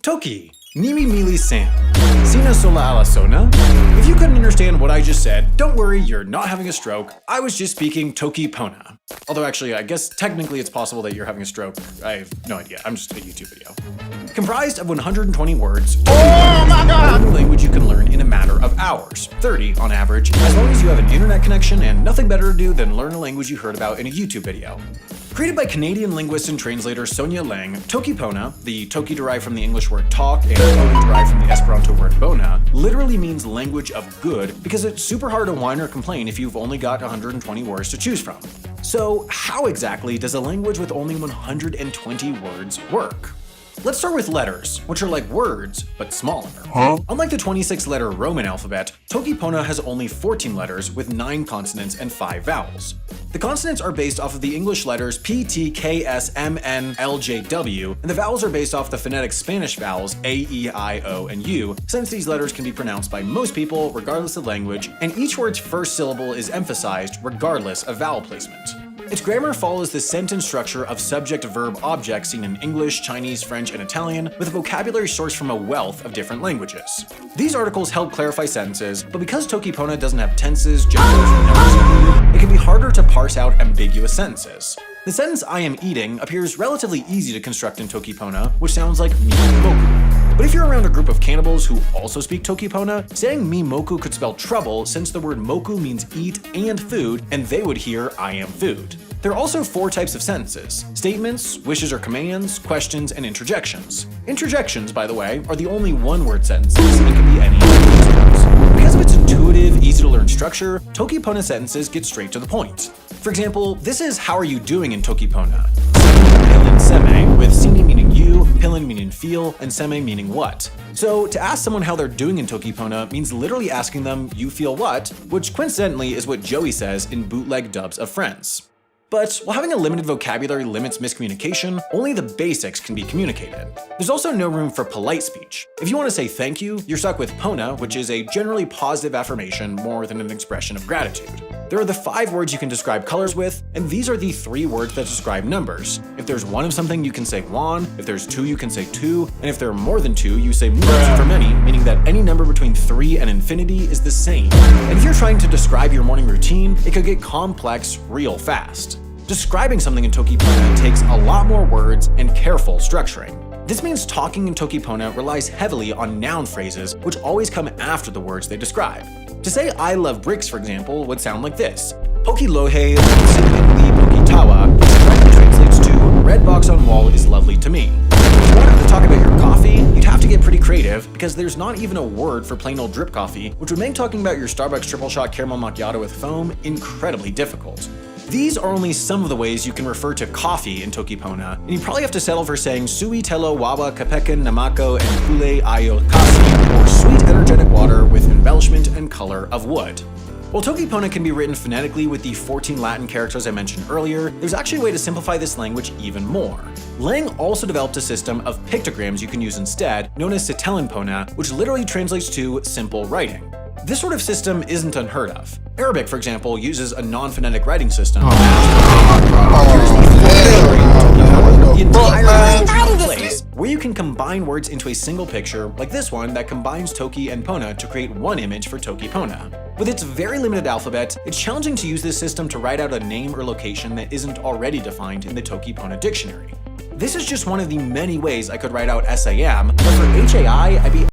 Toki, Nimi Mili Sam, Sina Sola Ala Sona. If you couldn't understand what I just said, don't worry, you're not having a stroke. I was just speaking Toki Pona. Although actually, I guess technically it's possible that you're having a stroke. I have no idea, I'm just a YouTube video. Comprised of 120 words, oh my god! A new language you can learn in a matter of hours, 30 on average, as long as you have an internet connection and nothing better to do than learn a language you heard about in a YouTube video. Created by Canadian linguist and translator Sonia Lang, Toki Pona, the Toki derived from the English word talk and Pona derived from the Esperanto word Pona, literally means language of good because it's super hard to whine or complain if you've only got 120 words to choose from. So how exactly does a language with only 120 words work? Let's start with letters, which are like words, but smaller. Unlike the 26-letter Roman alphabet, Toki Pona has only 14 letters with 9 consonants and 5 vowels. The consonants are based off of the English letters P, T, K, S, M, N, L, J, W, and the vowels are based off the phonetic Spanish vowels A, E, I, O, and U, since these letters can be pronounced by most people regardless of language, and each word's first syllable is emphasized regardless of vowel placement. Its grammar follows the sentence structure of subject-verb-object seen in English, Chinese, French, and Italian, with a vocabulary sourced from a wealth of different languages. These articles help clarify sentences, but because Toki Pona doesn't have tenses, genders, or numbers included, it can be harder to parse out ambiguous sentences. The sentence "I am eating" appears relatively easy to construct in Toki Pona, which sounds like mi moku. But if you're around a group of cannibals who also speak Toki Pona, saying mi moku could spell trouble since the word moku means eat and food, and they would hear I am food. There are also 4 types of sentences: statements, wishes or commands, questions, and interjections. Interjections, by the way, are the only one-word sentences and can be any of these words. Because of its intuitive, easy-to-learn structure, Toki Pona sentences get straight to the point. For example, this is "How are you doing" in Toki Pona. Pilin seme, with sini meaning you, pilin meaning feel, and seme meaning what. So to ask someone how they're doing in Toki Pona means literally asking them, "You feel what?" which coincidentally is what Joey says in bootleg dubs of Friends. But while having a limited vocabulary limits miscommunication, only the basics can be communicated. There's also no room for polite speech. If you want to say thank you, you're stuck with Pona, which is a generally positive affirmation more than an expression of gratitude. There are the 5 words you can describe colors with, and these are the 3 words that describe numbers. If there's 1 of something, you can say one, if there's 2, you can say 2, and if there are more than 2, you say more for many, meaning that any number between 3 and infinity is the same. And if you're trying to describe your morning routine, it could get complex real fast. Describing something in Toki Pona takes a lot more words and careful structuring. This means talking in Toki Pona relies heavily on noun phrases, which always come after the words they describe. To say "I love bricks," for example, would sound like this: Poki lohe li poki tawa, which directly translates to "red box on wall is lovely to me." If you wanted to talk about your coffee, you'd have to get pretty creative because there's not even a word for plain old drip coffee, which would make talking about your Starbucks triple shot caramel macchiato with foam incredibly difficult. These are only some of the ways you can refer to coffee in Toki Pona, and you probably have to settle for saying "sui telo wawa kapekan namako and kule ayo kasi," or sweet energetic water with embellishment and color of wood. While Toki Pona can be written phonetically with the 14 Latin characters I mentioned earlier, there's actually a way to simplify this language even more. Lang also developed a system of pictograms you can use instead, known as Sitelin Pona, which literally translates to simple writing. This sort of system isn't unheard of. Arabic, for example, uses a non-phonetic writing system. The entire language is a place where you can combine words into a single picture, like this one that combines Toki and Pona to create one image for Toki Pona. With its very limited alphabet, it's challenging to use this system to write out a name or location that isn't already defined in the Toki Pona dictionary. This is just one of the many ways I could write out SAM, but for HAI, I'd be